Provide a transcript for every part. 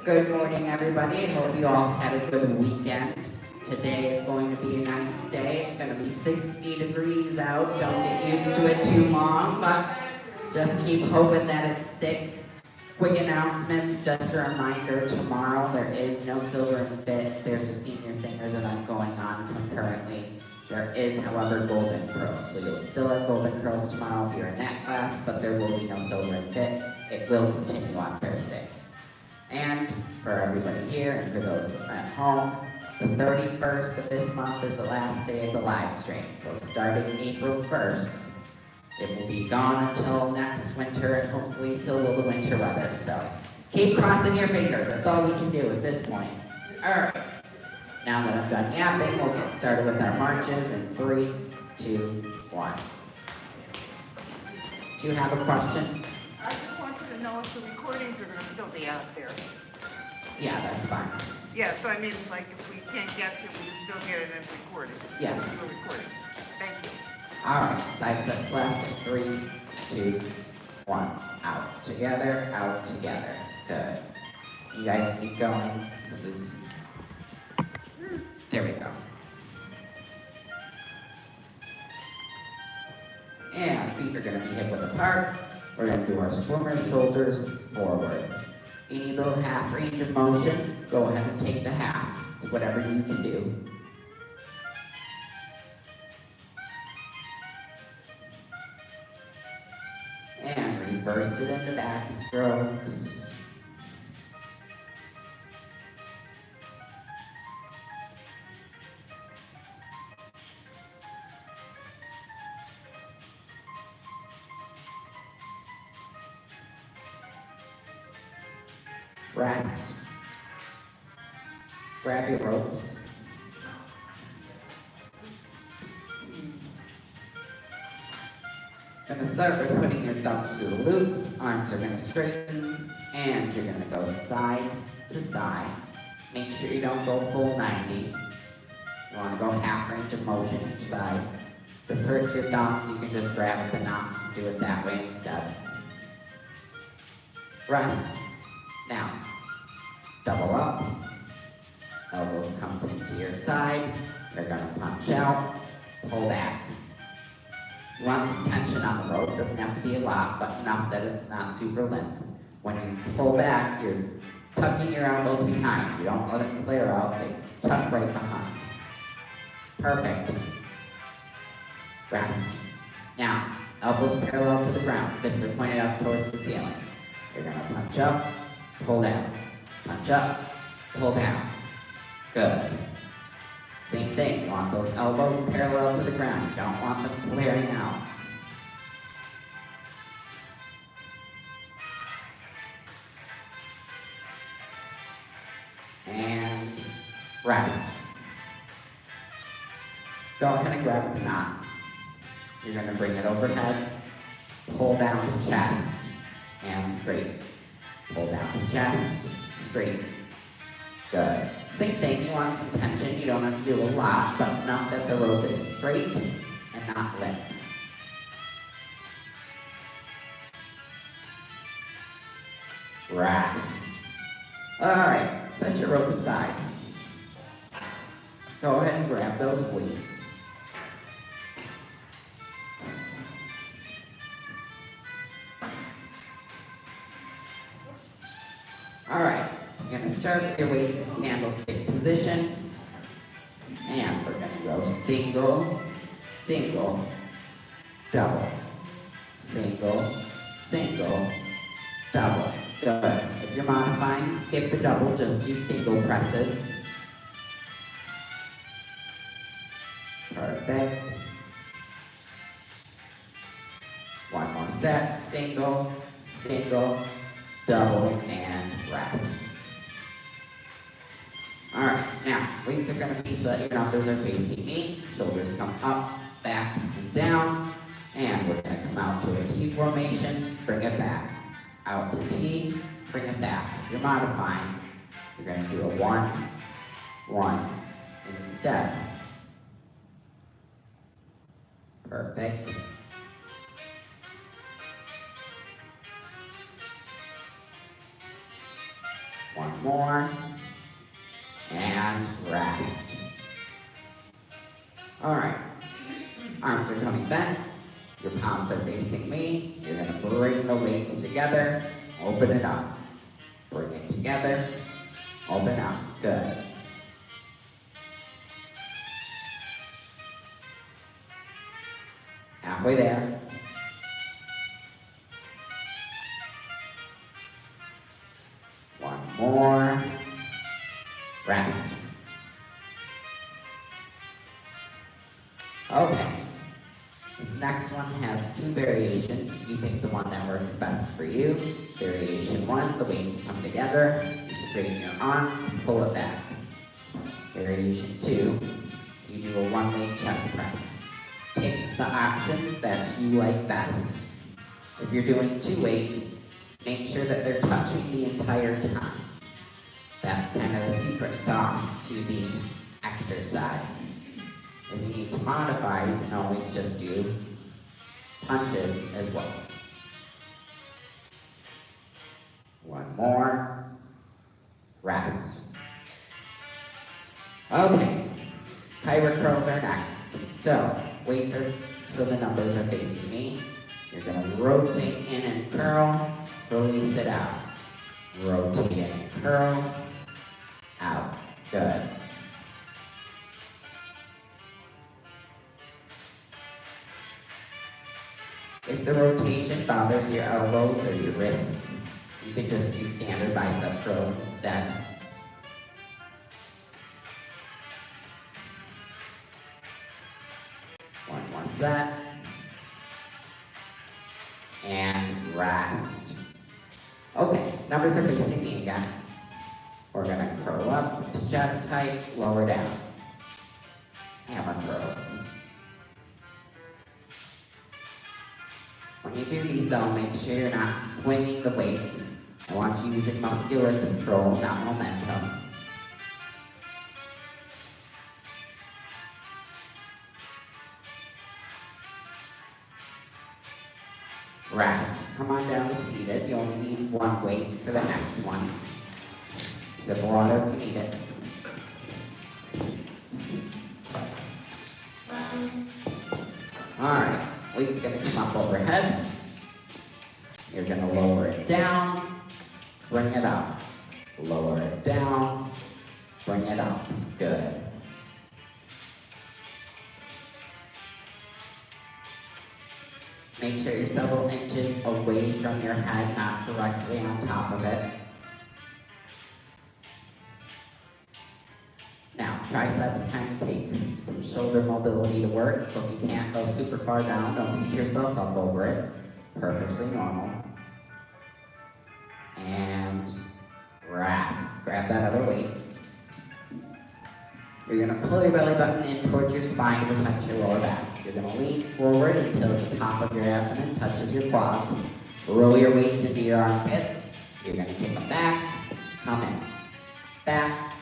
Good morning, everybody. Hope you all had a good weekend. Today is going to be a nice day. It's going to be 60 degrees out. Don't get used to it too long, but just keep hoping that it sticks. Quick announcements, just a reminder, tomorrow there is no Silver and Fit. There's a senior singers event going on concurrently. There is, however, Golden Curls. So you'll still have Golden Curls tomorrow if you're in that class, but there will be no Silver and Fit. It will continue on Thursday. And for everybody here and for those at home, the 31st of this month is the last day of the live stream. So starting April 1st, it will be gone until next winter, and hopefully so will the winter weather. So keep crossing your fingers. That's all we can do at this point. All right. Now that I'm done yapping, we'll get started with our marches in 3, 2, 1. Do you have a question? I just wanted to know if the recordings are going to still be out there. Yeah, that's fine. Yeah, so I mean, like, if we can't get it, we can still get it in recording. Yes. Do a recording. Thank you. All right, side steps left, 3, 2, 1. Out together, out together. Good. You guys keep going. There we go. And feet are gonna be hip width apart. We're gonna do our swimmer shoulders forward. Any little half range of motion, go ahead and take the half. It's whatever you can do. And reverse it into back strokes. Rest. Grab your ropes. Gonna start by putting your thumbs through the loops, arms are gonna straighten, and you're gonna go side to side. Make sure you don't go full 90. You wanna go half range of motion each side. If this hurts your thumbs, you can just grab at the knots and do it that way instead. Rest. Now, double up. Elbows come into your side. You're gonna punch out, pull back. You want some tension on the rope. Doesn't have to be a lot, but enough that it's not super limp. When you pull back, you're tucking your elbows behind. You don't let them clear out, they tuck right behind. Perfect. Rest. Now, elbows parallel to the ground. Fists are pointed up towards the ceiling. You're gonna punch up, pull down. Punch up, pull down. Good. Same thing, you want those elbows parallel to the ground. You don't want them flaring out. And rest. Go ahead and grab the knots. You're gonna bring it overhead, pull down to chest, and straight. Pull down to chest, straight. Good. Same thing, you want some tension. You don't have to do a lot, but enough that the rope is straight and not limp. Rest. Alright, set your rope aside. Go ahead and grab those weights. Alright, you're going to start with your weights in candlestick position. And we're going to go single, single, double. Single, single, double. Good. If you're modifying, skip the double, just do single presses. Perfect. One more set, single, single, double, and rest. Alright, now, weights are going to be so that your numbers are facing me. Shoulders come up, back, and down. And we're going to come out to a T formation, bring it back. Out to T, bring it back. If you're modifying, you're going to do a 1, 1 instead. Perfect. One more. And rest. All right. Arms are coming bent. Your palms are facing me. You're gonna bring the weights together. Open it up. Bring it together. Open up. Good. Halfway there. One more. Rest. Okay. This next one has two variations. You pick the one that works best for you. Variation 1, the weights come together. You straighten your arms, pull it back. Variation 2, you do a one-weight chest press. Pick the option that you like best. If you're doing two weights, make sure that they're touching the entire time. That's kind of the secret sauce to the exercise. If you need to modify, you can always just do punches as well. One more. Rest. Okay. Pirate curls are next. So, weights are, so the numbers are facing me. You're gonna rotate in and curl, release it out. Rotate in and curl, out. Good. If the rotation bothers your elbows or your wrists, you can just do standard bicep curls instead. One more set. And rest. Okay, numbers are facing me again. We're gonna curl up to chest height, lower down. Hammer curls. When you do these though, make sure you're not swinging the weights. I want you using muscular control, not momentum. Rest. Come on down to seated. You only need one weight for the next one. Sip water if you need it. Alright, weight's gonna come up overhead. You're gonna lower it down, bring it up. Lower it down, bring it up. Good. Make sure you're several inches away from your head, not directly on top of it. Now, triceps kind of take some shoulder mobility to work, so if you can't go super far down, don't beat yourself up over it. Perfectly normal. And rest. Grab that other weight. You're gonna pull your belly button in towards your spine to touch your lower back. You're gonna lean forward until the top of your abdomen touches your quads. Roll your weights into your armpits. You're gonna kick them back, come in. Back,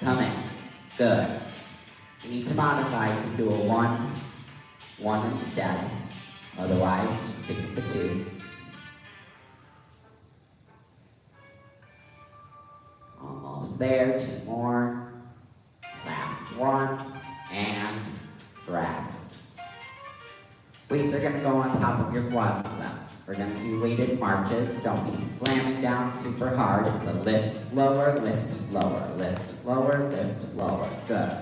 come in. Good. You need to modify, you can do a one instead. Otherwise, just stick with the two. Almost there, two more. Last one, and rest. Weights are gonna go on top of your quadriceps. We're gonna do weighted marches. Don't be slamming down super hard. It's a lift, lower, lift, lower, lift, lower, lift, lower. Good.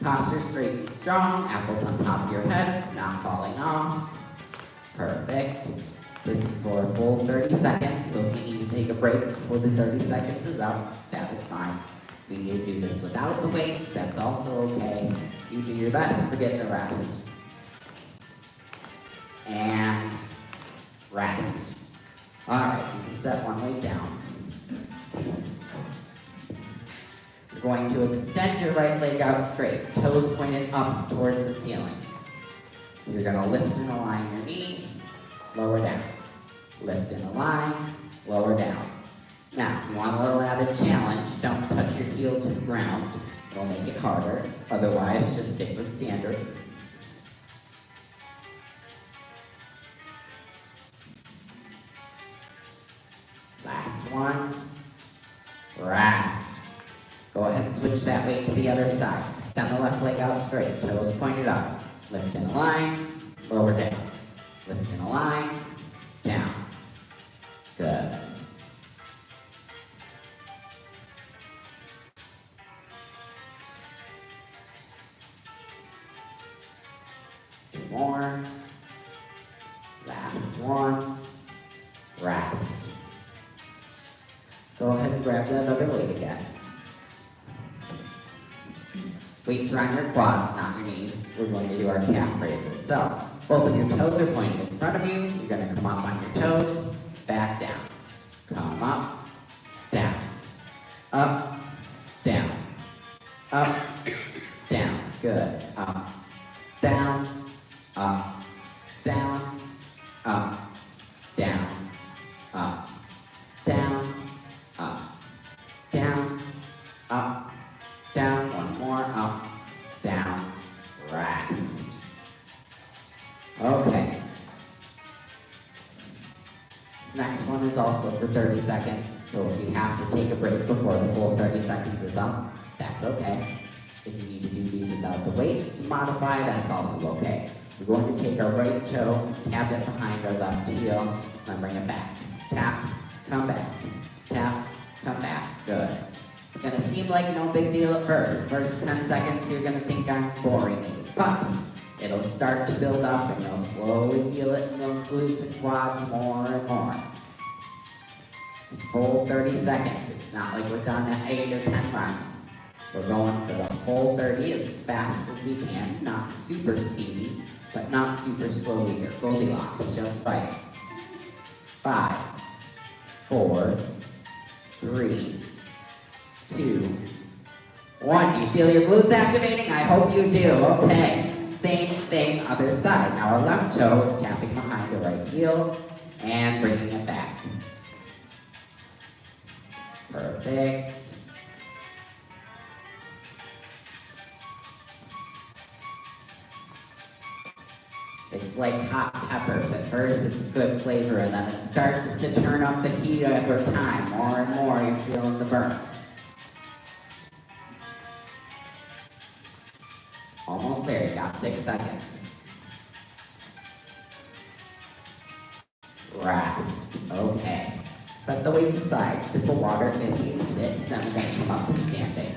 Posture straight and strong. Apples on top of your head. It's not falling off. Perfect. This is for a full 30 seconds, so if you need to take a break before the 30 seconds is up, that is fine. We need to do this without the weights. That's also okay. You do your best to get the rest. And rest. Alright, you can set one weight down. You're going to extend your right leg out straight, toes pointed up towards the ceiling. You're going to lift and align your knees, lower down. Lift and align, lower down. Now, if you want a little added challenge, don't touch your heel to the ground. It'll make it harder. Otherwise, just stick with standard. Last one. Rest. Go ahead and switch that weight to the other side. Extend the left leg out straight, toes pointed up. Lift in a line, lower down. Lift in a line, down. Good. Two more. Last one. Rest. Go ahead and grab that other weight again. Weights are on your quads, not your knees. We're going to do our calf raises. So, both of your toes are pointed in front of you. You're going to come up on your toes, back down. Come up, down. Up, down. Up, down. Good. Up, down, up, down, up, down, up, down, up, down, up, down. One more. Up, down, rest. Okay. This next one is also for 30 seconds. So if you have to take a break before the full 30 seconds is up, that's okay. If you need to do these without the weights to modify, that's also okay. We're going to take our right toe, tap it behind our left heel, and bring it back. Tap, come back. Tap, come back. Good. It's going to seem like no big deal at first. First 10 seconds, you're going to think I'm boring you. But it'll start to build up, and you'll slowly feel it in those glutes and quads more and more. It's a full 30 seconds. It's not like we're done at 8 or 10 runs. We're going for the full 30 as fast as we can. Not super speedy, but not super slow either. Goldilocks, just right. 5, 4, 3, 2, 1. You feel your glutes activating? I hope you do. Okay. Same thing, other side. Now our left toe is tapping behind the right heel and bringing it back. Perfect. It's like hot peppers. At first it's good flavor, and then it starts to turn up the heat over time. More and more you're feeling the burn. Almost there, you got 6 seconds. Rest. Okay. Set the weight aside, sip of water if you need it. Then we're going to come up to standing.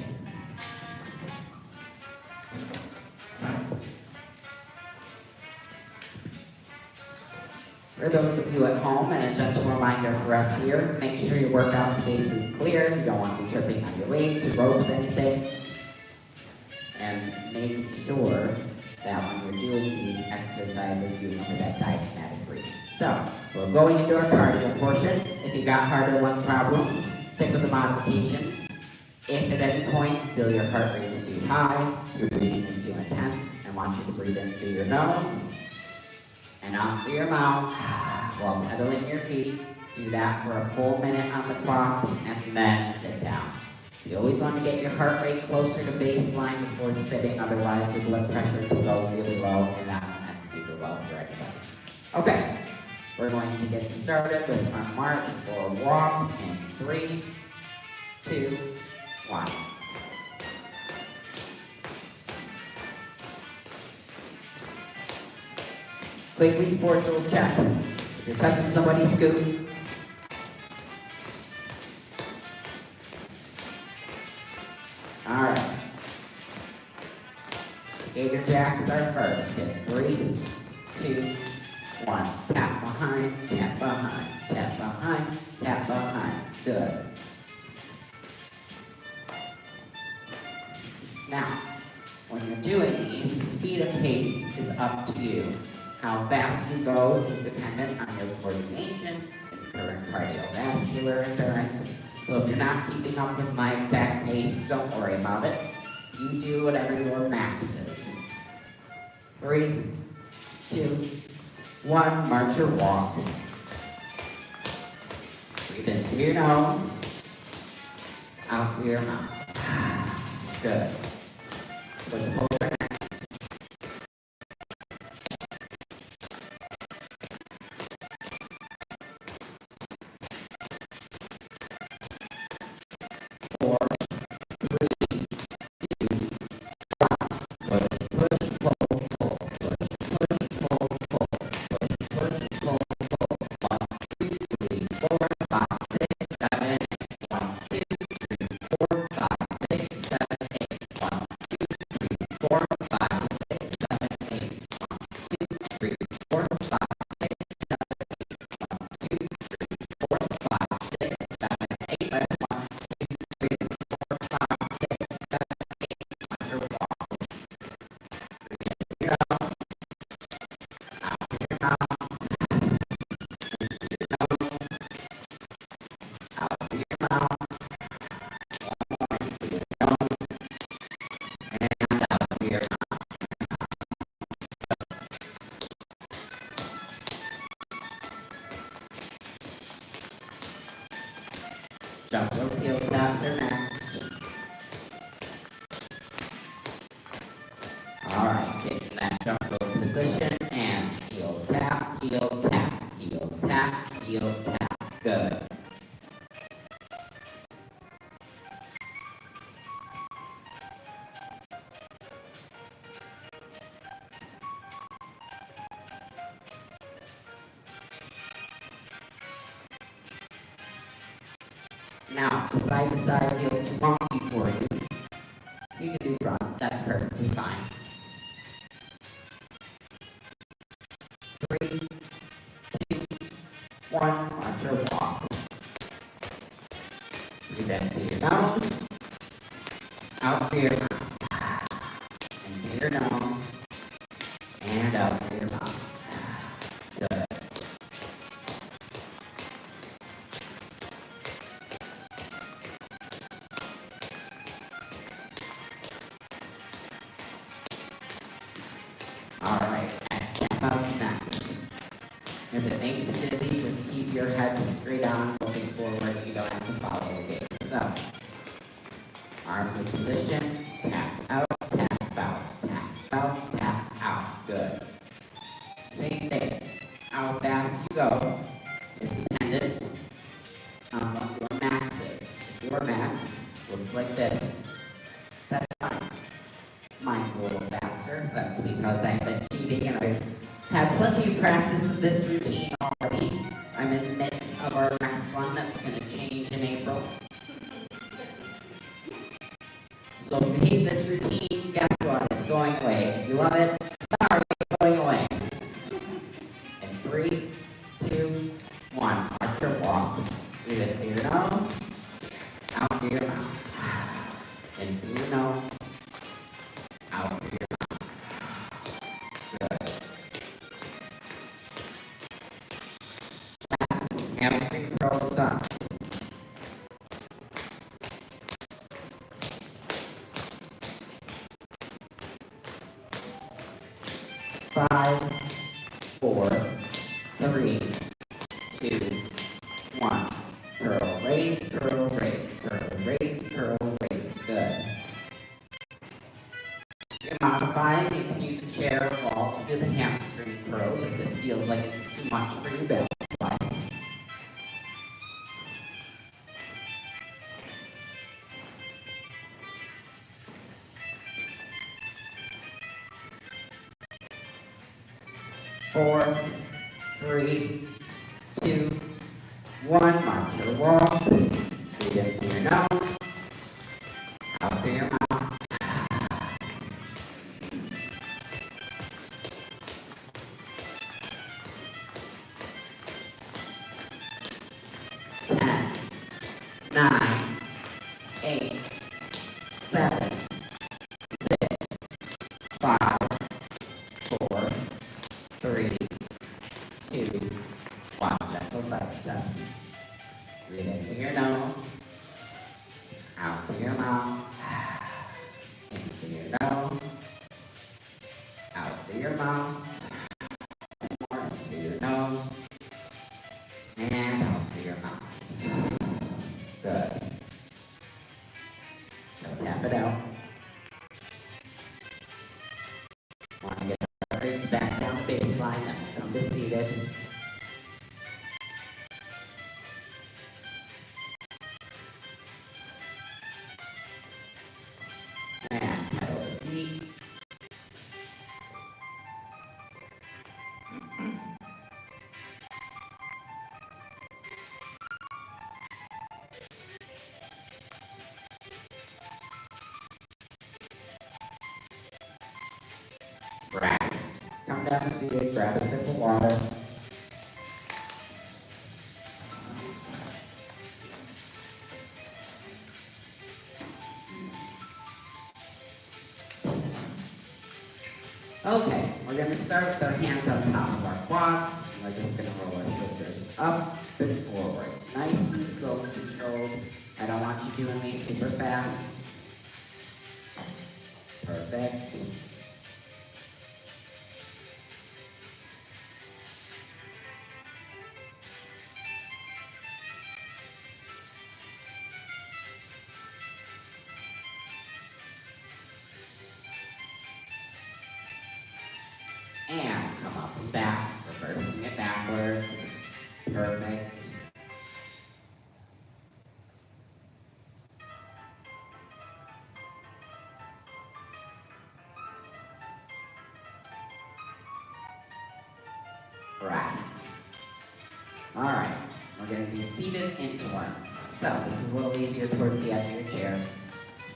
For those of you at home, and a gentle reminder for us here, make sure your workout space is clear. You don't want to be tripping on your weights or ropes, anything. And make sure that when you're doing these exercises, you remember that diaphragmatic breathing. So, we're going into our cardio portion. If you got heart or lung problems, stick with the modifications. If at any point you feel your heart rate is too high, your breathing is too intense, I want you to breathe in through your nose and out through your mouth while pedaling your feet. Do that for a full minute on the clock and then sit down. You always want to get your heart rate closer to baseline before sitting, otherwise your blood pressure will go really low and that won't end super well for anybody. Okay, we're going to get started with our march for a walk in 3, 2, 1. Quickly, sports rules check. If you're touching somebody, scoot. Alright. Skater jacks are first in 3, 2, 1. Tap behind, tap behind, tap behind, tap behind. Good. Now, when you're doing these, the speed and pace is up to you. How fast you go is dependent on your coordination and current cardiovascular endurance. So if you're not keeping up with my exact pace, don't worry about it. You do whatever your max is. 3, 2, 1, march or walk. Breathe in through your nose, out through your mouth. Good. Push the pose next. Jump rope heel taps are next. Alright, get in that jump rope position and heel tap, heel tap, heel tap, heel tap. Good. Now, the side to side feels too wonky for you. You can do front, that's perfectly fine. 3, 2, 1, watch your walk. Breathe in through your nose, out through your mouth. In through your nose, and out through your mouth. Good. Alright, step out's next. If it makes you dizzy, just keep your head straight on, looking forward. You don't have to follow the gaze. So, arms in position, tap out, tap out, tap out, tap out. Good. Same thing. How fast you go is dependent on what your max is. If your max looks like this, that's fine. Mine's a little faster. That's because I've been cheating and I've had plenty of practice of this routine already. I'm in the midst of our next one that's going to change in April. So if you hate this routine, guess what? It's going away. If you love it, sorry, it's going away. In 3, 2, 1, arch your walk. Breathe in through your nose, out through your mouth. In through your nose, out through your mouth. Good. Hamstring curls done. 5, 4, 3, 2, 1. Curl, raise, curl, raise, curl, raise, curl, raise. Good. If you're modifying, you can use a chair or wall to do the hamstring curls if this feels like it's too much for you balance-wise. Four, 3, 2, 1. March your walk. Breathe in through your nose, out through your mouth. 10, 9, 8, 7, 6, 5, 4, 3, 2, 1. Gentle side steps. Breathe in through your nose, out through your mouth, in through your nose, out through your mouth, more in through your nose, and out through your mouth. Good. So tap it out. Want to get the heart rates back down the baseline, then we'll come to seated. And pedal the feet. Rest. Come down to seated, grab a sip of water. Okay, we're going to start with our hands on top of our quads. We're just going to roll our shoulders up and forward. Nice and slow and controlled. I don't want you doing these super fast. Perfect. Perfect. Rest. All right, we're going to be seated in planks. So this is a little easier towards the edge of your chair.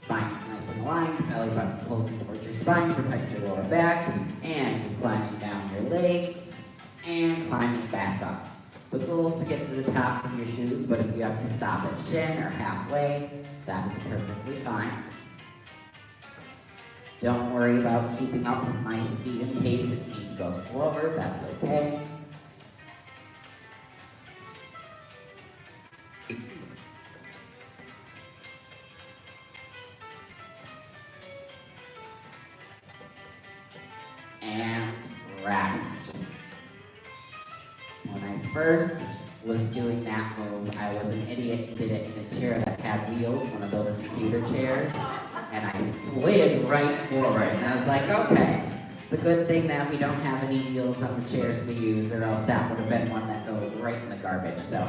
Spine is nice and aligned, belly button closing towards your spine, protect your lower back, and you're climbing down your legs, and climbing back up. The goal is to get to the tops of your shoes, but if you have to stop at shin or halfway, that is perfectly fine. Don't worry about keeping up with my speed and pace. If you need to go slower, that's okay. And rest. When I first was doing that move, I was an idiot and did it in a chair that had wheels, one of those computer chairs, and I slid right forward. And I was like, okay, it's a good thing that we don't have any wheels on the chairs we use, or else that would have been one that goes right in the garbage. So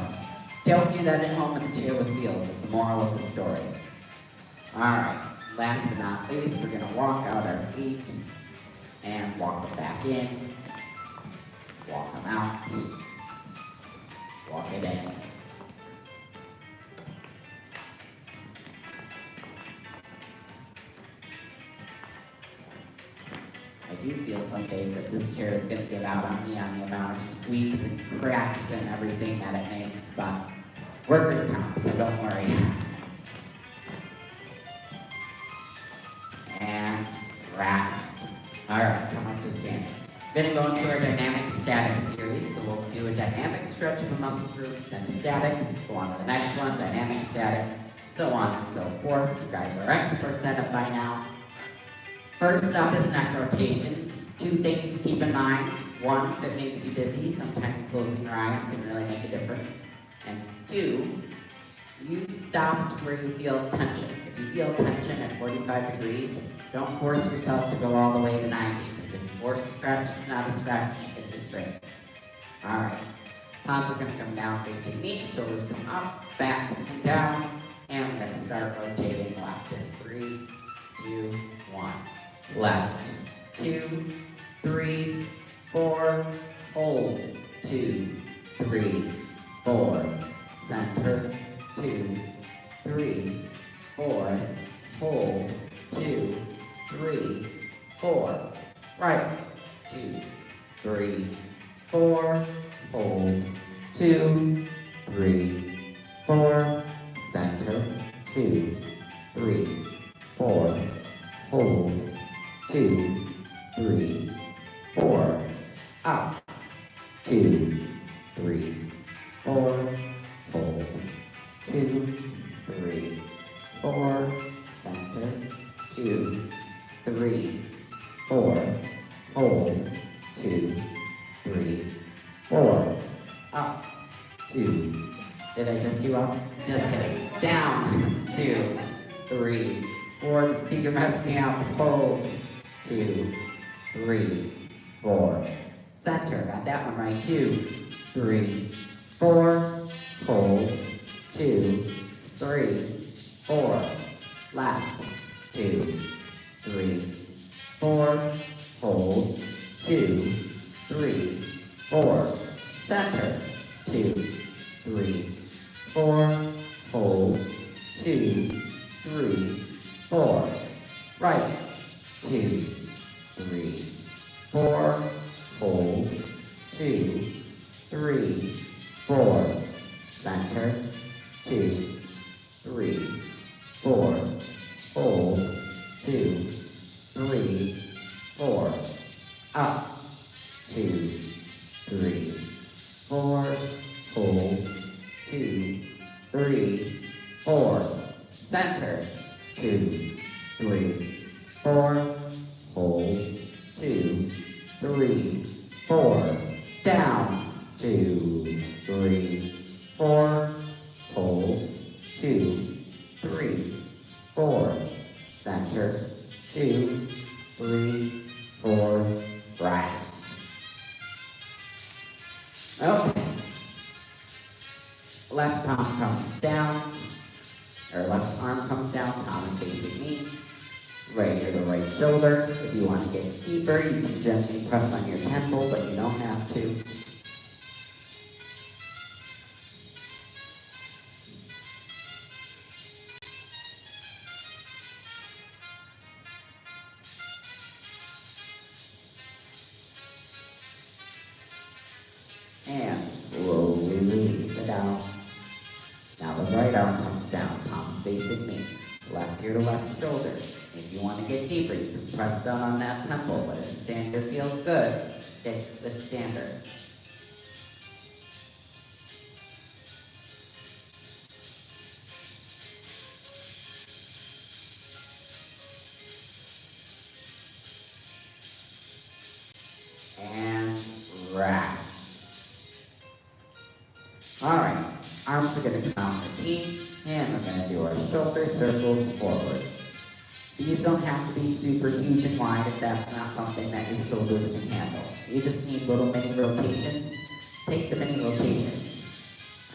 don't do that at home with a chair with wheels, is the moral of the story. All right, last but not least, we're gonna walk out our feet and walk them back in, walk them out, walk it in. I do feel some days that this chair is going to give out on me on the amount of squeaks and cracks and everything that it makes, but workers comp, so don't worry. And rest. All right, come up to standing. We're going to go into our dynamic static series, so we'll do a dynamic stretch of a muscle group, then static, go on to the next one, dynamic, static, so on and so forth. You guys are experts at it by now. First up is neck rotations. Two things to keep in mind. One, if it makes you dizzy, sometimes closing your eyes can really make a difference. And two, you stop to where you feel tension. If you feel tension at 45 degrees, don't force yourself to go all the way to 90, because if you force a stretch, it's not a stretch, it's a straight. All right, palms are going to come down facing me, shoulders come up, back and down, and we're going to start rotating left in 3, 2, 1. Left, 2, 3, 4, hold, 2, 3, 4, center, 2, 3, 4, hold, 2, 3, 4, right, 2, 3, 4, hold, 2, 3, 4, center, 2, 3, 4, hold, 2, 3, 4, up, 2, 3, 4, hold, 2, 3, 4, center, 2, 3, 4, hold, 2, 3, 4, up, 2, did I just do up? Just kidding, down, 2, 3, 4, the speaker messed me up, hold, 2, 3, 4, center, got that one right, 2, 3, 4, hold, 2, 3, 4, left, 2, 3, 4, hold, 2, 3, 4, center, 2, 3, 4, hold, 2, 3, 4, right, 2, 3, 4, hold, 2, 3, 4, center, 2, 3, 4, hold, 2, 3, 4, up, 2, 3, 4, hold, 2, 3, 4, center, 2, 3, 4, hold, 2, 3, 4, down, 2, 3, 4, hold, 2, 3, 4, center, 2, 3, 4, rest. Okay. left palm comes down, or left arm comes down, palm is facing me. Right ear to right shoulder. If you want to get deeper, you can gently press on your temple, but you don't have to. And slowly release it out. Now the right arm comes down, palm facing me. Left ear to left shoulder. If you want to get deeper, you can press down on that temple, but if standard feels good, stick with standard. And rest. Alright, arms are going to come out in the T, and we're going to do our shoulder circles forward. These don't have to be super huge and wide if that's not something that your shoulders can handle. You just need little mini rotations. Take the mini rotations.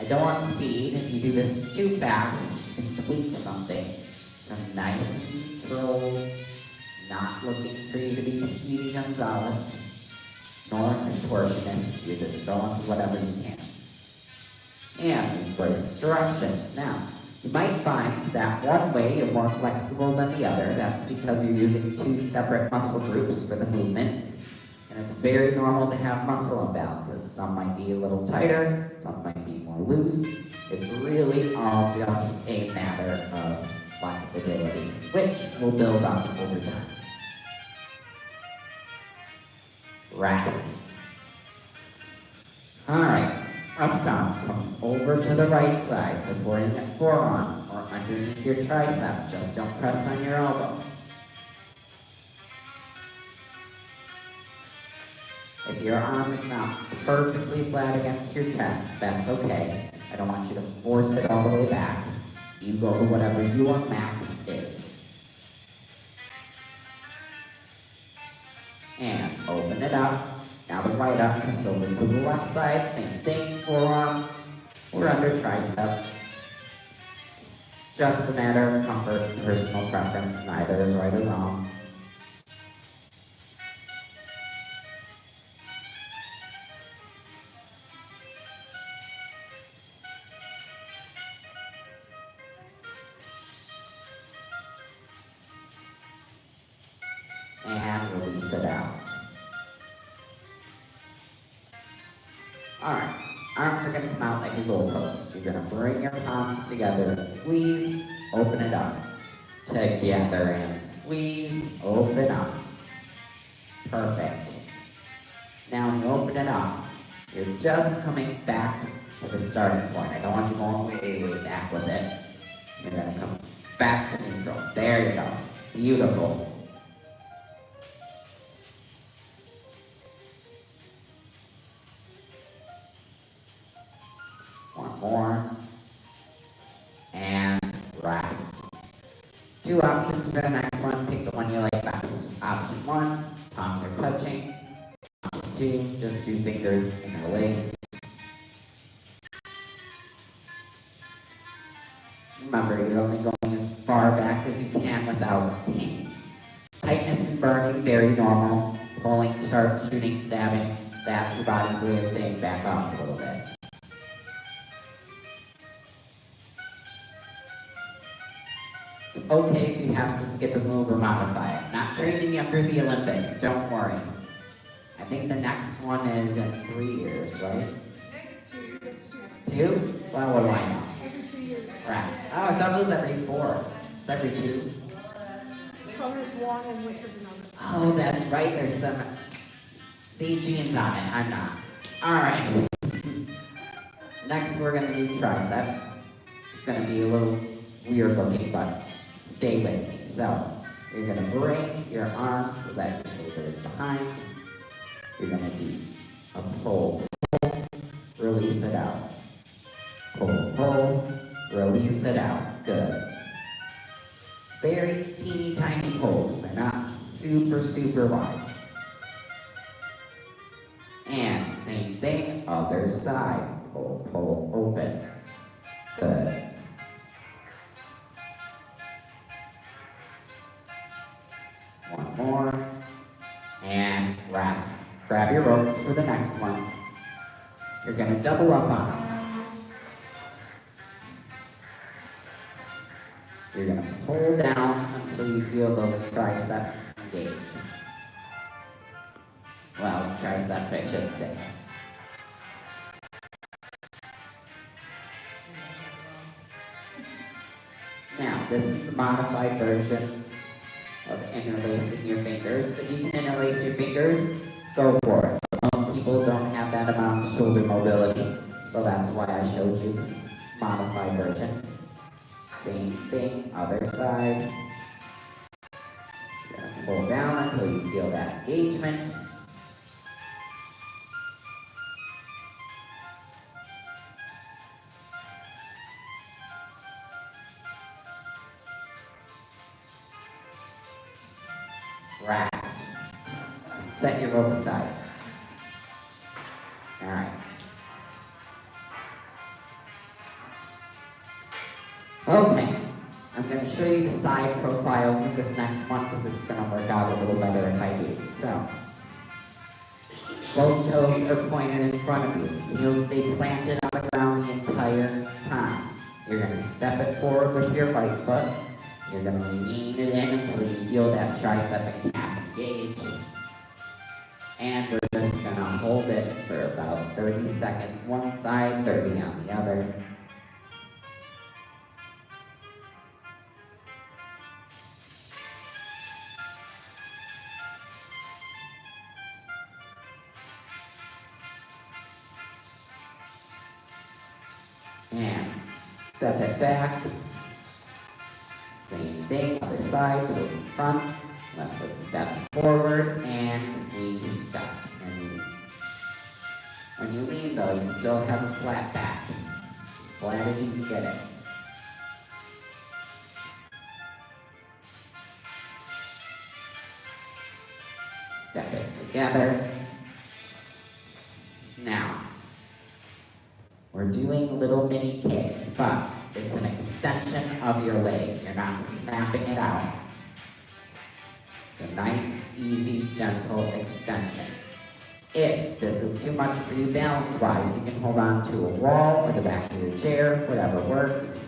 I don't want speed. If you do this too fast, you can tweak something. So nice and controlled, not looking for you to be Speedy Gonzalez, nor a contortionist. You're just going to whatever you can. And embrace directions. Now, you might find that one way you're more flexible than the other. That's because you're using two separate muscle groups for the movements. And it's very normal to have muscle imbalances. Some might be a little tighter, some might be more loose. It's really all just a matter of flexibility, which will build up over time. Rest. Alright. Up down comes over to the right side, supporting the forearm or underneath your tricep. Just don't press on your elbow. If your arm is not perfectly flat against your chest, that's okay. I don't want you to force it all the way back. You go to whatever your max is. And open it up. Now the right arm comes over to the left side, same thing, forearm or under tricep. Just a matter of comfort, personal preference, neither is right or wrong. And release it out. Alright, arms are going to come out like a goalpost. You're going to bring your palms together and squeeze, open it up. Together and squeeze, open up. Perfect. Now when you open it up, you're just coming back to the starting point. I don't want you going way back with it. You're going to come back to neutral. There you go. Beautiful. One more. And rest. Two options for the next one. Pick the one you like best. Option one, palms are touching. Option two, just two fingers in their legs. Remember, you're only going as far back as you can without pain. Tightness and burning, very normal. Pulling, sharp, shooting, stabbing. That's your body's way of saying back off a little bit. It's okay if you have to skip a move or modify it. Not training you for the Olympics, don't worry. I think the next one is in 3 years, right? Next year. 2? Well, what do I know? Every 2 years. Right. Oh, I thought it was every 4. It's every 2. Summer's one and winter's another. Oh, that's right, there's some... See, Gene's on it, I'm not. Alright. Next, we're going to do triceps. It's going to be a little weird looking, but stay with me. So, you're going to bring your arm so that your shoulder is behind. You're going to do a pull, release it out. Pull, release it out. Good. Very teeny tiny pulls. They're not super wide. And same thing, other side. Pull, open. Good. One more. And rest. Grab your ropes for the next one. You're gonna double up on them. You're gonna pull down until you feel those triceps engage. Well, tricep, I should say. Now, this is the modified version of interlacing your fingers. If you can interlace your fingers, go for it. Most people don't have that amount of shoulder mobility, so that's why I showed you this modified version. Same thing, other side. You're gonna pull down until you feel that engagement. Rest. Set your rope aside. All right. Okay. I'm going to show you the side profile for this next one because it's going to work out a little better if I do. So, both toes are pointed in front of you. Heels stay planted on the ground the entire time. You're going to step it forward with your right foot. You're going to lean it in until you feel that tricep and calf engage. And we're just going to hold it for about 30 seconds one side, 30 on the other. And step it back. Same thing, other side, goes in front. Left foot steps forward, and we stop. And when you lean though, you still have a flat back. As flat as you can get it. Step it together. Now, we're doing little mini kicks, but it's an extension of your leg. You're not snapping it out. It's a nice, easy, gentle extension. If this is too much for you balance-wise, you can hold on to a wall or the back of your chair, whatever works.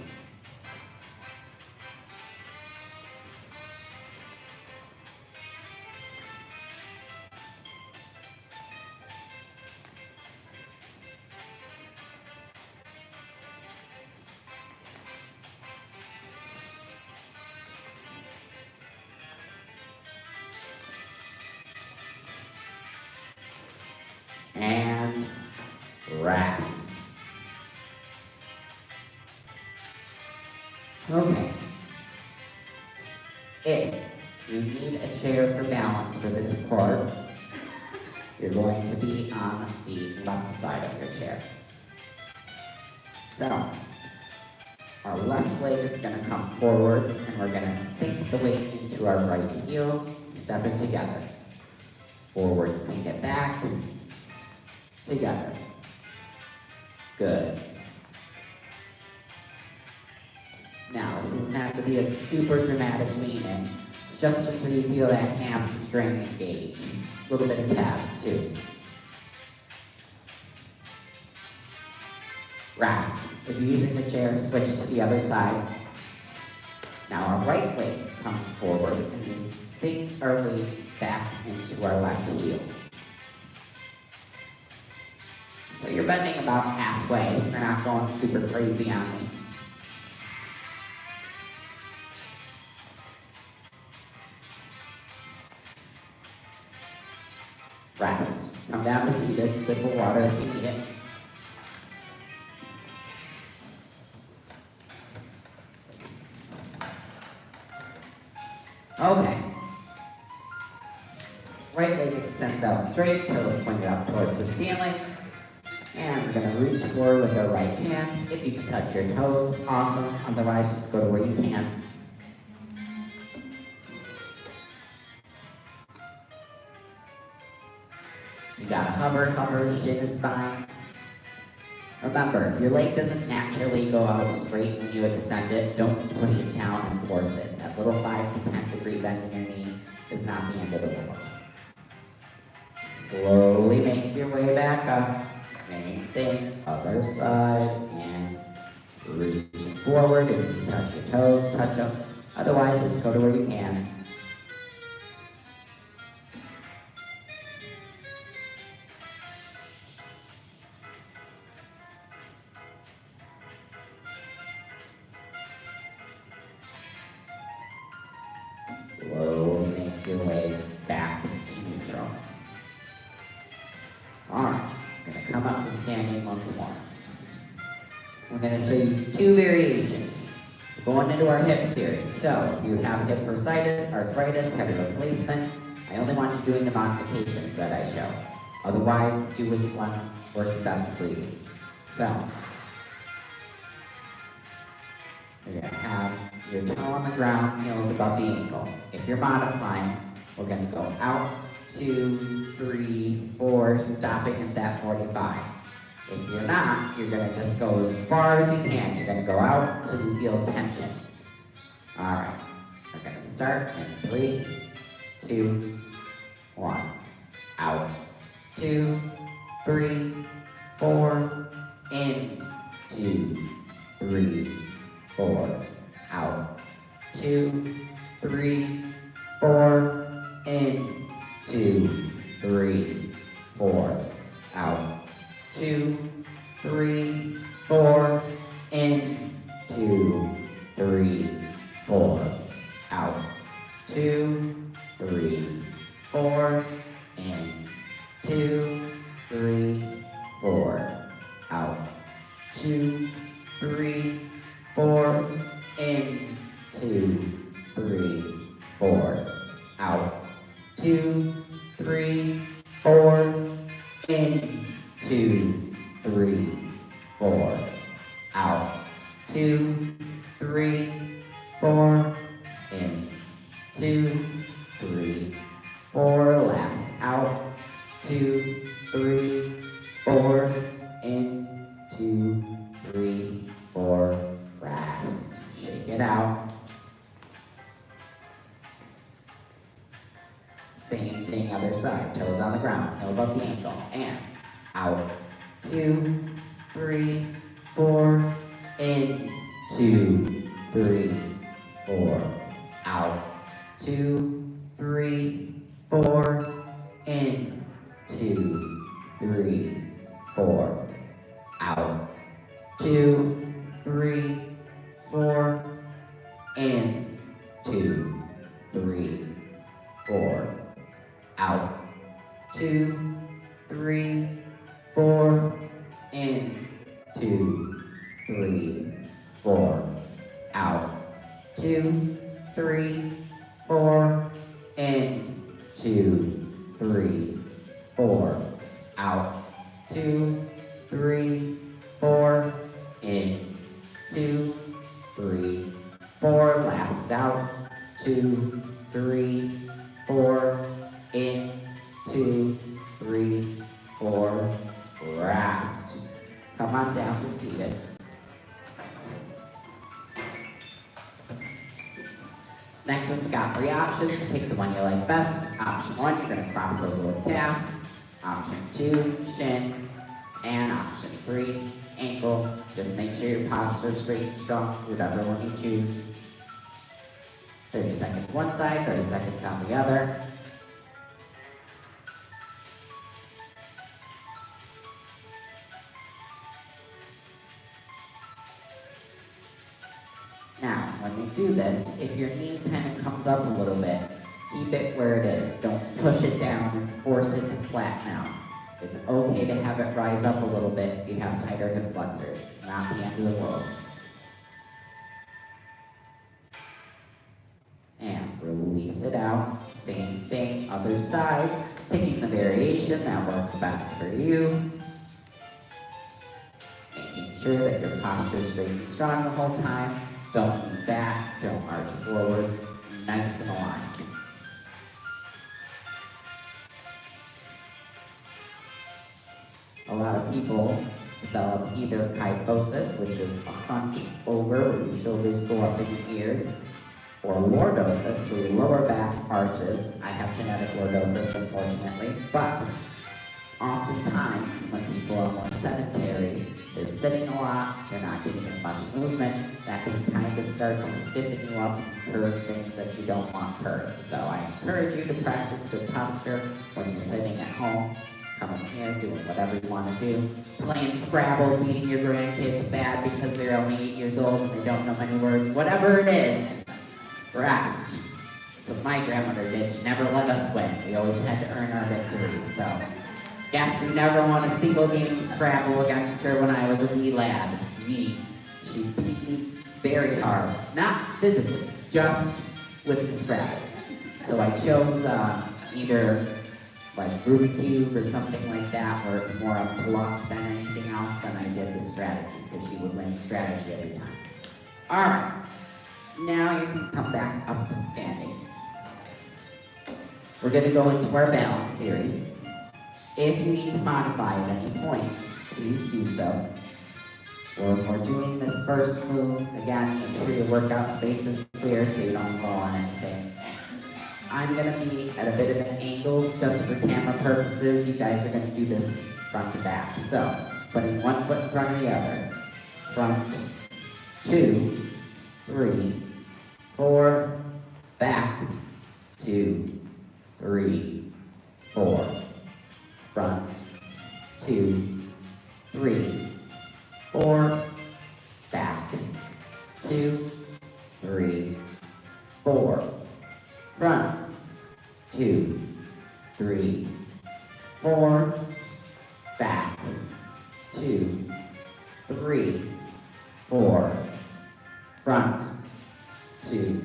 And rest. Okay. If you need a chair for balance for this part, you're going to be on the left side of your chair. So, our left leg is going to come forward and we're going to sink the weight into our right heel, step it together. Forward, sink it back. Together. Good. Now, this doesn't have to be a super dramatic lean in. It's just until you feel that hamstring engage. A little bit of calves too. Rest. If you're using the chair, switch to the other side. Now our right leg comes forward and we sink our weight back into our left heel. So you're bending about halfway. You're not going super crazy on me. Rest. Come down to seated. Sip of water if you need it. Okay. Right leg extends out straight, toes pointed up towards the ceiling. And we're going to reach forward with our right hand. If you can touch your toes, awesome. Otherwise, just go to where you can. You gotta hover, shin is fine. Remember, if your leg doesn't naturally go out straight when you extend it, don't push it down and force it. That little 5 to 10 degree bend in your knee is not the end of the world. Slowly make your way back up. Same thing, other side, and reaching forward. If you touch your toes, touch them. Otherwise, just go to where you can. Slowly make your way back to neutral. Alright, I'm going to come up to standing once more. I'm going to show you 2 variations. We're going into our hip series. So, if you have hip bursitis, arthritis, heavy replacement, I only want you doing the modifications that I show. Otherwise, do which one works best for you. So, you're going to have your toe on the ground, heels above the ankle. If you're modifying, we're going to go out, 2, 3, 4, stopping at that 45. If you're not, you're going to just go as far as you can. You're going to go out till you feel tension. Alright, we're going to start in 3, 2, 1. Out, 2, 3, 4, in, 2, 3, 4, out, 2, 3, 4, in, 2, 3, 4, out, 2, 3, 4, in, 2, 3, 4, out, 2, 3, 4, in, 2, 3, 4, out, 2, 3, 4, in, 2, 3, 4, out, 2, 3, 4, in, 2, 3, 4, out, 2, 3, 4, in, 2, 3, 4, last, out, 2, 3, 4, in, 2, 3, 4, rest. Shake it out. Same thing, other side. Toes on the ground, heel above the ankle, and out. 2, 3, 4, in, 2, 3, 4, out. 2, 3, 4, in, 2, 3, 4, out. 2, 3, 4, in, 2, 3, 4, out. 2, 3, 4, in, 2, 3, 4, out. 2, 3, 4, in, 2, 3, 4, out. 2, 3, 4, in, 2, 3, 4, last out. 2, 3, 4, in, 2, 3, 4, rest. Come on down to seated. Next one's got 3 options. Pick the one you like best. Option 1, you're going to cross over with calf. Option 2, shin. And option 3, ankle. Just make sure your posture is straight and strong, whatever one you choose. 30 seconds one side, 30 seconds on the other. Now, when you do this, if your knee kind of comes up a little bit, keep it where it is. Don't push it down and force it to flatten out. It's okay to have it rise up a little bit if you have tighter hip flexors. It's not the end of the world. And release it out. Same thing, other side. Picking the variation that works best for you. Making sure that your posture is straight and strong the whole time. Don't move back, don't arch forward. Nice and aligned. A lot of people develop either kyphosis, which is a hunch over where your shoulders go up in your ears, or lordosis, where your lower back arches. I have genetic lordosis, unfortunately, but oftentimes when people are more sedentary, they're sitting a lot, they're not getting as much movement, that can kind of start to stiffen you up and curve things that you don't want curved. So I encourage you to practice good posture when you're sitting at home, coming here, doing whatever you want to do, playing Scrabble, beating your grandkids bad because they're only 8 years old and they don't know many words, whatever it is, rest. So my grandmother did, she never let us win. We always had to earn our victories, so. Guess who never won a single game of Scrabble against her when I was a wee lad? Me. She beat me very hard. Not physically, just with the Scrabble. So I chose either like Rubik's Cube or something like that, where it's more up to luck than anything else, than I did the strategy, because she would win strategy every time. Alright, now you can come back up to standing. We're going to go into our balance series. If you need to modify at any point, please do so. We're doing this first move, again, make sure your workout space is clear so you don't fall on anything. I'm going to be at a bit of an angle just for camera purposes. You guys are going to do this front to back. So, putting one foot in front of the other. Front, 2, 3, 4, back, 2, 3, 4. Front, 2, 3, 4, back, 2, 3, 4, front, 2, 3, 4, back, 2, 3, 4, front, 2,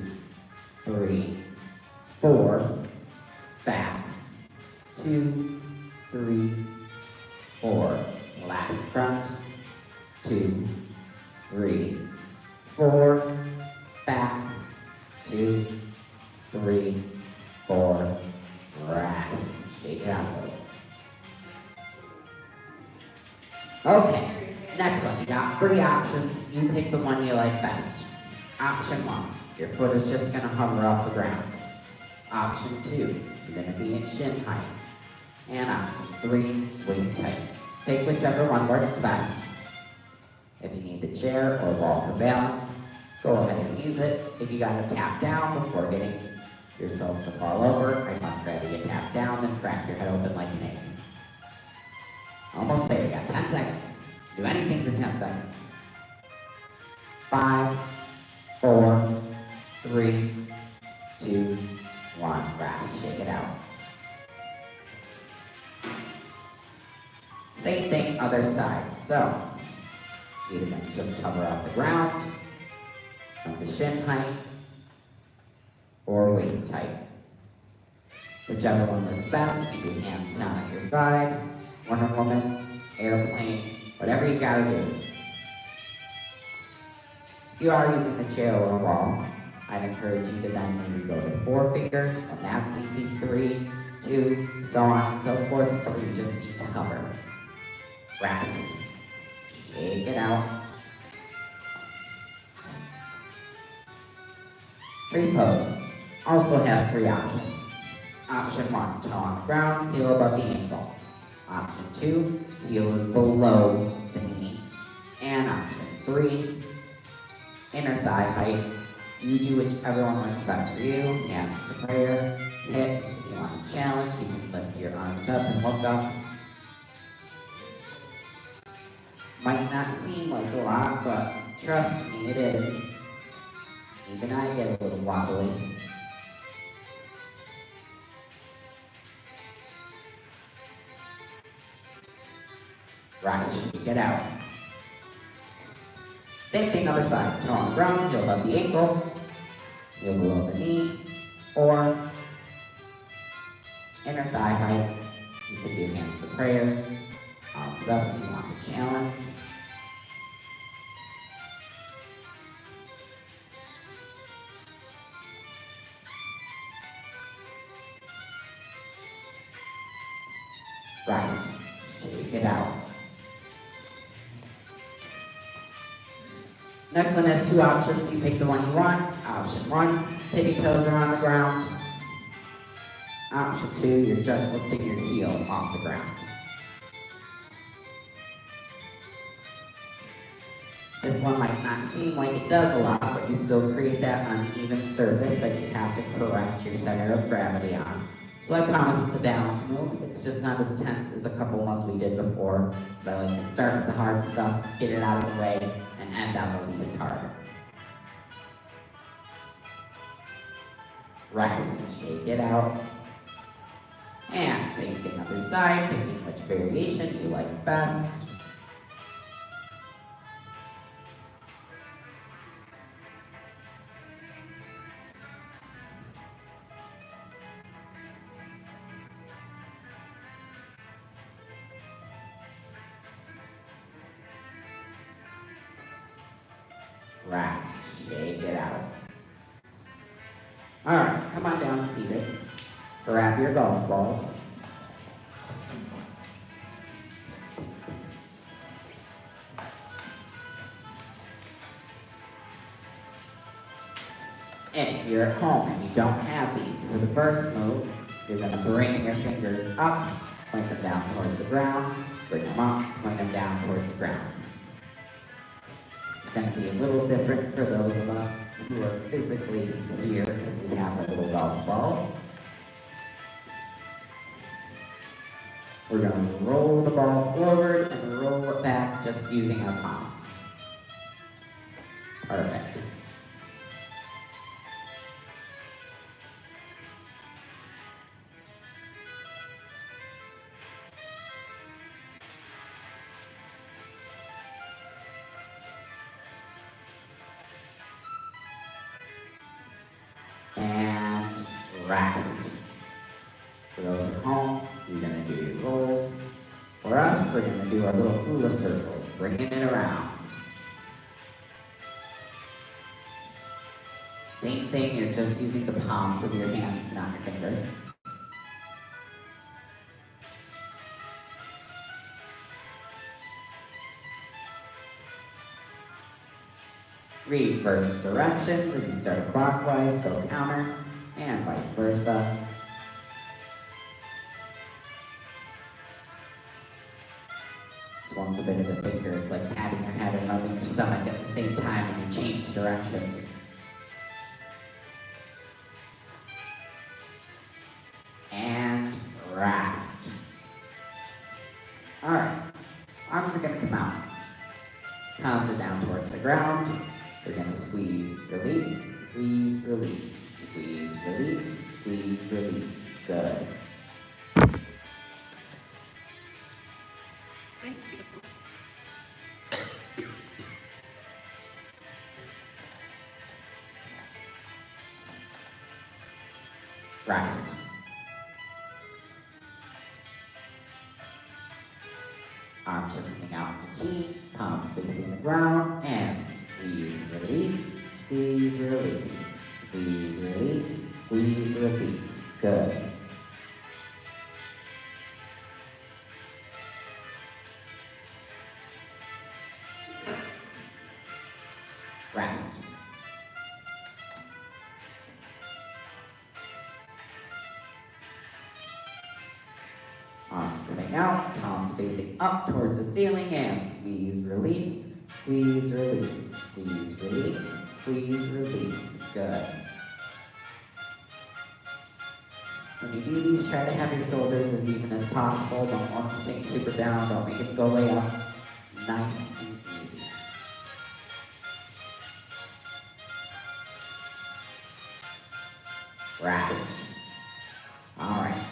3, 4, back, 2, 3, 4, last front, 2, 3, 4, back, 2, 3, 4, rest. Shake it out a little. Okay, next one. You got 3 options. You pick the one you like best. Option 1, your foot is just going to hover off the ground. Option 2, you're going to be at shin height. And option 3, waist height. Pick whichever one works best. If you need the chair or wall for balance, go ahead and use it. If you got to tap down before getting yourself to fall over, I'd much rather you tap down than crack your head open like an egg. Almost there, you got 10 seconds. Do anything for 10 seconds. 5, 4, 3, 2, 1. Rest. Shake it out. Same thing, other side. So, either just hover off the ground, from the shin height, or waist height. Whichever one works best. You can do hands down at your side, Wonder Woman, airplane, whatever you gotta do. If you are using the chair or wall, I'd encourage you to then maybe go to 4 fingers, when that's easy, 3, 2, so on and so forth, until you just need to hover. Rest. Shake it out. Tree pose also has 3 options. Option 1, toe on the ground, heel above the ankle. Option 2, heel is below the knee. And option 3, inner thigh height. You do whichever one works best for you. Hands to prayer, hips. If you want a challenge, you can lift your arms up and look up. Might not seem like a lot, but trust me, it is. Even I get a little wobbly. Rest, shake it out. Same thing other side. Toe on the ground, heel above the ankle, heel below the knee, or inner thigh height. You can do hands to prayer, arms up if you want the challenge. Rest, shake it out. Next one has two options. You pick the one you want. Option one, tippy toes are on the ground. Option two, you're just lifting your heel off the ground. This one might not seem like it does a lot, but you still create that uneven surface that you have to correct your center of gravity on. So I promise it's a balance move. It's just not as tense as the couple ones we did before. So I like to start with the hard stuff, get it out of the way, and end on the least hard. Rest, shake it out. And same thing other side, picking which variation you like best. Rest, shake it out. All right, come on down seated. Grab your golf balls. And if you're at home and you don't have these, for the first move, you're going to bring your fingers up, point them down towards the ground, bring them up, point them down towards the ground. It's going to be a little different for those of us who are physically here because we have our little golf balls. We're going to roll the ball forward and roll it back just using our palms. Perfect. And rest. For those at home, you're going to do your rolls. For us, we're going to do our little hula circles, bringing it around. Same thing, you're just using the palms of your hands, not your fingers. Reverse directions. If you start clockwise, go counter, and vice versa. This one's a bit of a thinker. It's like patting your head and rubbing your stomach at the same time when you change directions. And rest. Alright, arms are going to come out. Palms are down towards the ground. We're going to squeeze, release, squeeze, release, squeeze, release, squeeze, release. Good. Thank you. Rest. Arms are coming out in the T, palms facing the ground, and squeeze, release, squeeze, release, squeeze, release, squeeze, release. Good. Rest. Arms coming out, palms facing up towards the ceiling, and squeeze, release, squeeze, release, squeeze, release, squeeze, release. Good. When you do these, try to have your shoulders as even as possible. Don't want them to sink super down. Don't make it go way up. Nice and easy. Rest. All right.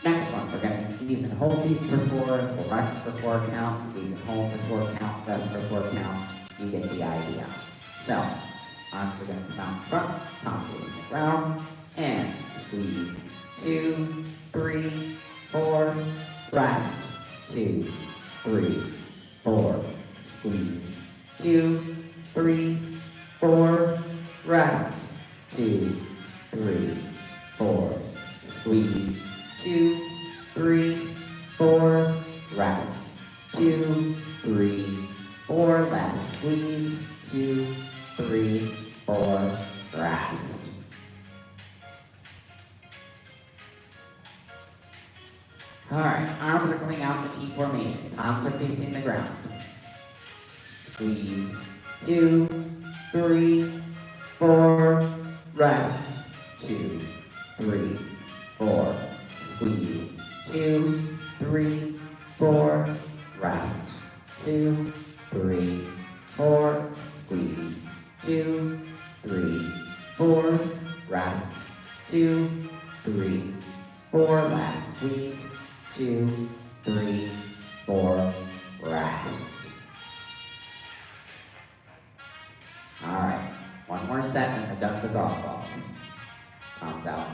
Next one, we're going to squeeze and hold these for 4, rest for 4 count, squeeze and hold for 4 count, rest for 4 count. You get the idea. So, arms are going to come out in front, palms facing the ground, and squeeze. 2, 3, 4, rest. 2, 3, 4, squeeze. 2, 3, 4, rest. 2, 3, 4, squeeze. 2, 3, 4, rest. 2, 3, 4, last squeeze. 2, 3, 4, rest. Alright, arms are coming out in the T formation. Palms are facing the ground. Squeeze. 2, 3, 4, rest. 2, 3, 4, squeeze. 2, 3, 4, rest. 2, 3, 4, squeeze. 2, 3, 4, rest. 2, 3, 4, last squeeze. 2, 3, 4, rest. Alright, one more set and we're done with the golf balls. Palms out,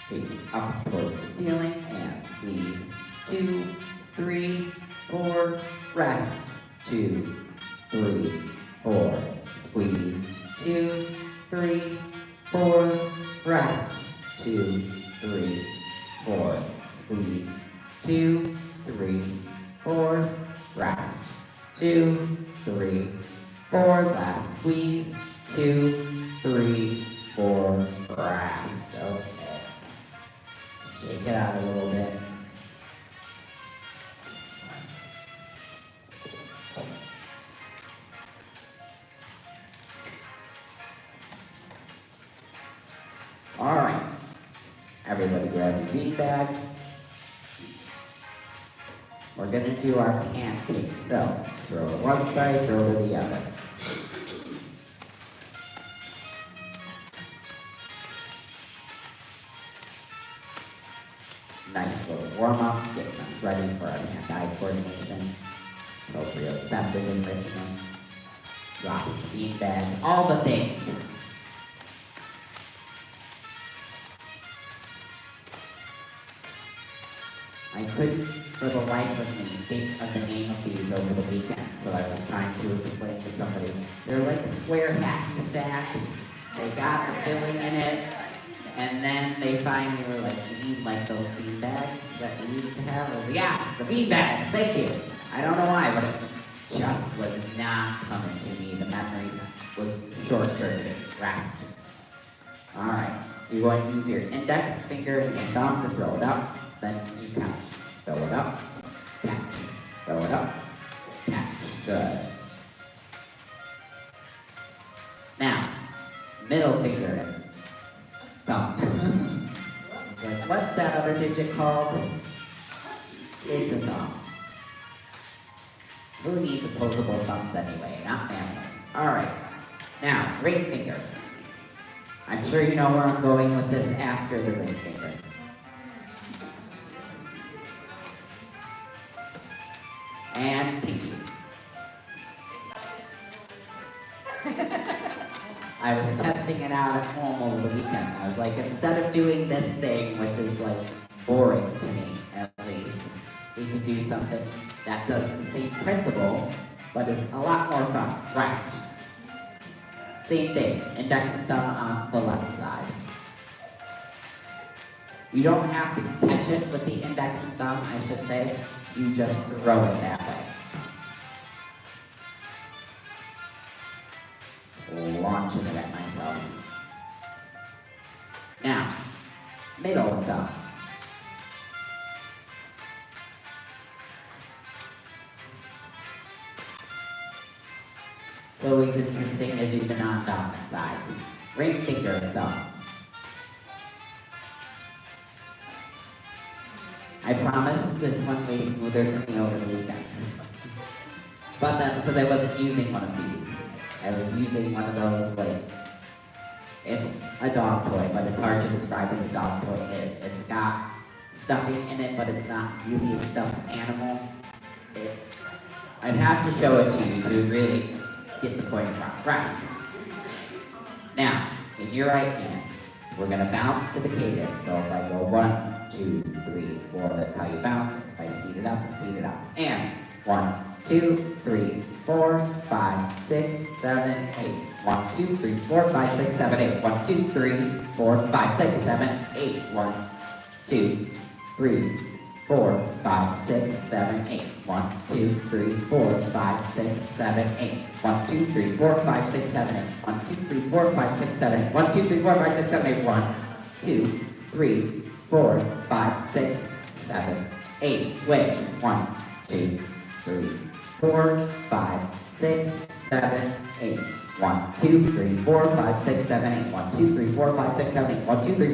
facing up towards the ceiling and squeeze. 2, 3, 4, rest. 2, 3, 4, squeeze. 2, 3, 4, rest. 2, 3, 4, squeeze. 2, 3, 4, rest. 2, 3, 4, last squeeze. 2, 3, 4, rest. Okay. Shake it out a little bit. All right. Everybody grab your bean bag. We're gonna do our pancake. So throw to one side, throw to the other. Nice little warm up, getting us ready for our hand-eye coordination, proprioceptive enrichment, dropping the bean bags, all the things. I couldn't, for the life of me, think of the name of these over the weekend, so I was trying to explain to somebody. They're like square hacky sacks. They got the filling in it, and then they finally were like, you need like those bean bags that we used to have? I was like, yes, the bean bags, thank you. I don't know why, but it just was not coming to me. The memory was short-circuited. Rest. All right, you're going to use your index finger and your thumb to throw it up. Then you catch. Throw it up. Catch. Throw it up. Catch. Good. Now, middle finger and thumb. It's like, what's that other digit called? It's a thumb. Who needs opposable thumbs anyway? Not mammals. Alright. Now, ring finger. I'm sure you know where I'm going with this after the ring finger. And pinky. I was testing it out at home over the weekend. I was like, instead of doing this thing, which is like boring to me, at least, we could do something that does the same principle, but is a lot more fun. Rest. Same thing, index and thumb on the left side. You don't have to catch it with the index and thumb, I should say. You just throw it that way. Launching it at myself. Now, middle thumb. It's always interesting to do the non-dominant sides. Ring finger and thumb. I promise this one way smoother for me over the weekend. But that's because I wasn't using one of these. I was using one of those, like, it's a dog toy, but it's hard to describe what a dog toy is. It's got stuffing in it, but it's not really a stuffed animal. I'd have to show it to you to really get the point across. Rest. Now, in your right hand, we're gonna bounce to the cadence. So if I go 1, 2, 3, 4, that's how you bounce. If I speed it up, speed it up. And 1, 2, 3, 4, 5, 6, 7, 8. 1, 2, 3, 4, 5, 6, 7, 8. 1, 2, 3, 4, 5, 6, 7, 8. 1, 2, 3, 4, 5, 6, 7, 8. 1, 2, 3, 4, 5, 6, 7, 8. 1, 2, 3, 4, 5, 6, 7, 8. 1, 2, 3, 4, 5, 6, 7, 8. 1, 2, 3, 4, 5, 6, 7, 8. 1, 2, 3, 4, 5, 6, 7, 8. Switch. 1, 2, 3, 4, 5, 6, 7, 8. 1, 2, 3, 4, 5, 6, 7, 8. 1, 2, 3, 4,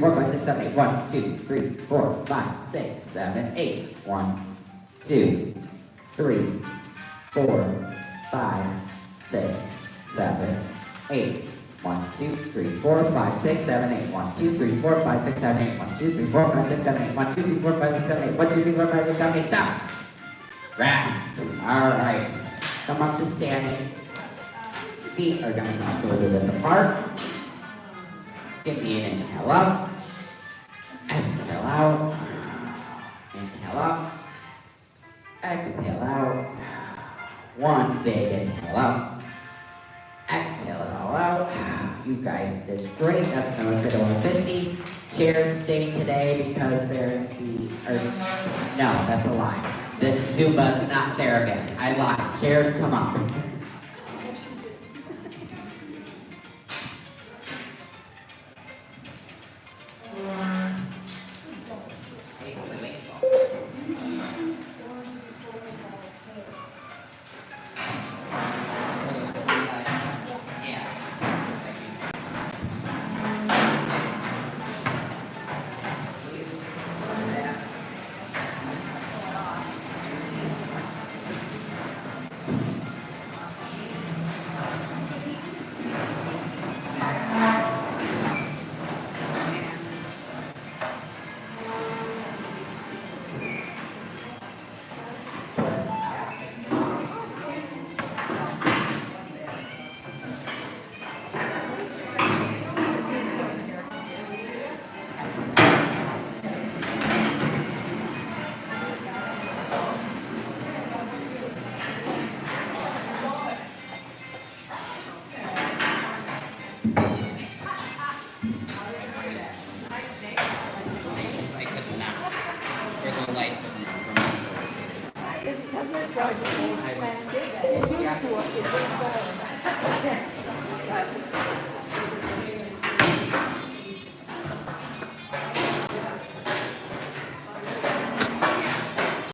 5, 6, 7, 8. 1, 2, 3, 4, 5, 6, 7, 8. 1, 2, 3, 4, 5, 6, 7, 8. 1, 2, 3, 4, 5, 6, 7, 8. 1, 2, 3, 4, 5, 6, 7, 8. 1, 2, 3, 4, 5, 6, 7, 8. 1, 2, 3, 4, 5, 6, 7, 8. 1, 2, 3, 4, 5, 6, 7, 8. 1, 2, 3, 4, 5, 6, 7, 8. Stop. Rest. All right. Come up to standing. Feet are gonna come a little bit apart. Give me an inhale up. Exhale out. Inhale up. Exhale out. One big inhale up. Exhale it all out. You guys did great. That's another fit over 50. Chairs stay today because there's no, that's a lie. This Zumba's not there again. I lied. Chairs come up. Doesn't it drive you crazy? Yeah.